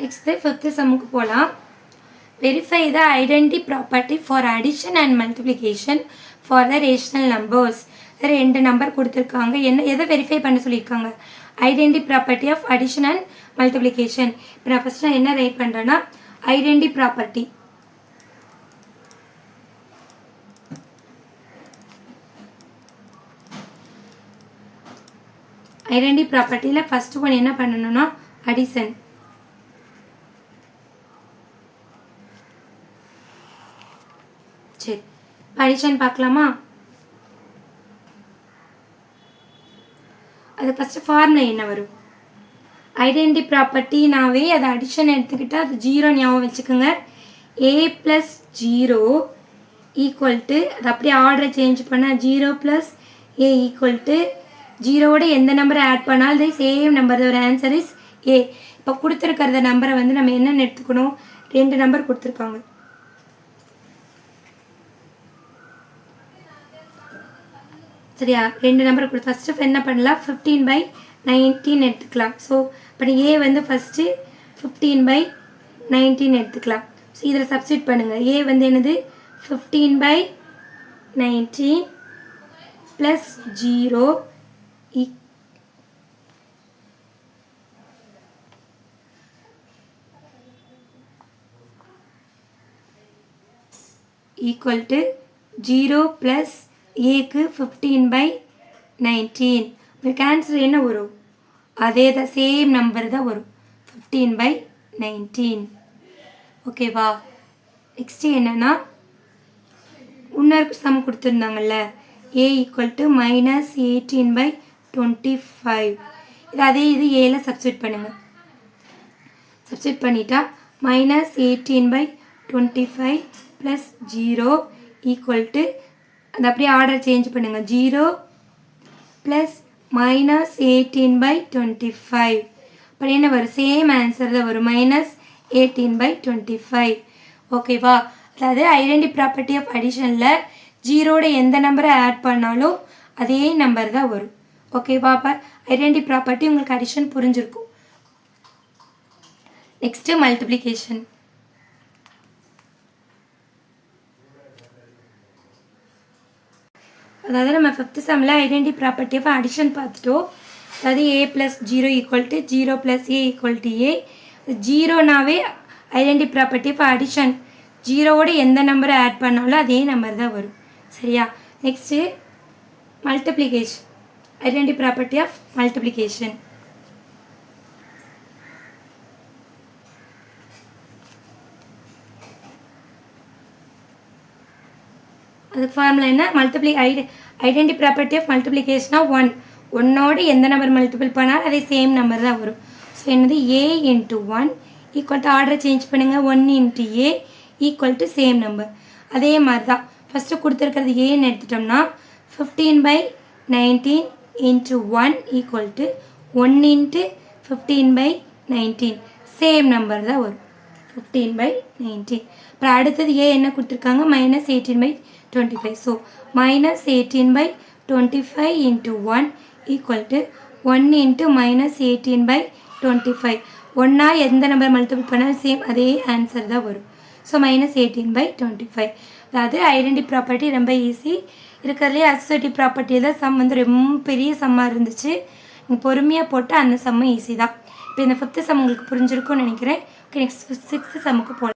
Next fifth சம்முக்கு போகலாம். Verify the identity property for addition and multiplication for the rational numbers. ரெண்டு number கொடுத்துருக்காங்க. எதை வெரிஃபை பண்ண சொல்லியிருக்காங்க? Identity property of addition and multiplication. இப்போ நான் ஃபஸ்ட்டு என்ன ரைட் பண்ணுறேன்னா ஐடென்டி ப்ராப்பர்ட்டி. ஐடென்டி ப்ராப்பர்ட்டியில் ஃபஸ்ட்டு ஒன்று என்ன பண்ணணும்னா அடிஷன். சரி, அடிஷன் பார்க்கலாமா? அது ஃபஸ்ட்டு ஃபார்முலா என்ன வரும்? ஐடென்டி ப்ராப்பர்ட்டினாவே அது அடிஷன் எடுத்துக்கிட்டால் அது 0 ஞாபகம் வச்சுக்கோங்க. a + 0 ஈக்குவல் டு, அது அப்படியே ஆர்டரை சேஞ்ச் பண்ணால் 0 + a ஈக்குவல் டு 0வோட எந்த நம்பரை ஆட் பண்ணாலும் இது சேம் நம்பர். ஒரு ஆன்சர் இஸ் a. இப்போ கொடுத்துருக்கிறத நம்பரை வந்து நம்ம என்னென்னு எடுத்துக்கணும்? 2 நம்பர் கொடுத்துருக்காங்க. சரியா? 2 நம்பர் கொடுத்து ஃபஸ்ட்டு என்ன பண்ணலாம்? 15/19 எடுத்துக்கலாம். ஸோ இப்போ ஏ வந்து ஃபஸ்ட்டு 15/19 எடுத்துக்கலாம். ஸோ இதில் சப்ஸ்டிட் பண்ணுங்கள். ஏ வந்து என்னது? 15/19 + 0 ஈக்குவல் டு 0 + ஏக்கு 15/19. உங்களுக்கு ஆன்சர் என்ன வரும்? அதே தான், சேம் நம்பர் தான் வரும், 15/19. ஓகேவா? நெக்ஸ்ட்டு என்னென்னா இன்னொரு சம் கொடுத்துருந்தாங்கல்ல, a ஈக்குவல் டு -18/25. இது ஏல சப்ஸ்டிட் பண்ணுங்கள். சப்ஸ்டிட் பண்ணிட்டா -18/25 + 0 ஈக்குவல் டு, அது அப்படியே ஆர்டர் சேஞ்ச் பண்ணுங்கள். 0 + -18/25. அப்புறம் என்ன வரும்? சேம் ஆன்சர் தான் வரும், -18/25. ஓகேவா? அதாவது ஐடென்டி ப்ராப்பர்ட்டி ஆஃப் அடிஷனில் 0வோட எந்த நம்பரை ஆட் பண்ணாலும் அதே நம்பர் தான் வரும். ஓகேவா? அப்போ ஐடென்டி ப்ராப்பர்ட்டி உங்களுக்கு அடிஷன் புரிஞ்சிருக்கும். Next multiplication. அதாவது நம்ம ஃபிஃப்த் சம்மில் ஐடென்டி ப்ராப்பர்ட்டி ஆஃப் அடிஷன் பார்த்துட்டோம். அதாவது a + 0 equal to 0 + a equal to a. 0னாவே ஐடென்டி ப்ராப்பர்ட்டி ஆஃப் அடிஷன், 0வோட எந்த நம்பரை ஆட் பண்ணாலும் அதே நம்பர் தான் வரும். சரியா? Next multiplication. Identity property of multiplication. அதுக்கு ஃபார்முலா என்ன? ஐடென்டி ப்ராப்பர்ட்டி ஆஃப் மல்டிப்ளிகேஷனா 1. 1ஓடு எந்த நம்பர் மல்டிபிள் பண்ணாலும் அதே சேம் நம்பர் தான் வரும். ஸோ என்னது? a × 1 ஈக்குவல் டு, ஆர்டரை சேஞ்ச் பண்ணுங்கள், 1 × a equal to same number. அதே மாதிரி தான் ஃபஸ்ட்டு கொடுத்துருக்கிறது ஏன்னு எடுத்துட்டோம்னா 15/19 × 1 ஈக்குவல் டு 1 × 15/19. சேம் நம்பர் தான் வரும், 15/19. அப்புறம் அடுத்தது ஏ என்ன கொடுத்துருக்காங்க? -18/25. So -18/25 × 1 equal to 1 × -18/25. ஒன்றா எந்த நம்பர் மல்டிபிள் பண்ணாலும் சேம் அதே ஆன்சர் தான் வரும். ஸோ -18/25. அதாவது ஐடென்டி ப்ராப்பர்ட்டி ரொம்ப ஈஸி. இருக்கிறதுலே அசோசியேட்டிவ் ப்ராப்பர்ட்டியில் தான் சம் வந்து ரொம்ப பெரிய சம்மாக இருந்துச்சு. நீங்கள் பொறுமையாக போட்டு அந்த சம்மும் ஈஸி தான். இப்போ இந்த 5th சம் உங்களுக்கு புரிஞ்சிருக்கும்னு நினைக்கிறேன். ஓகே, நெக்ஸ்ட் 6th சம்முக்கு போகலாம்.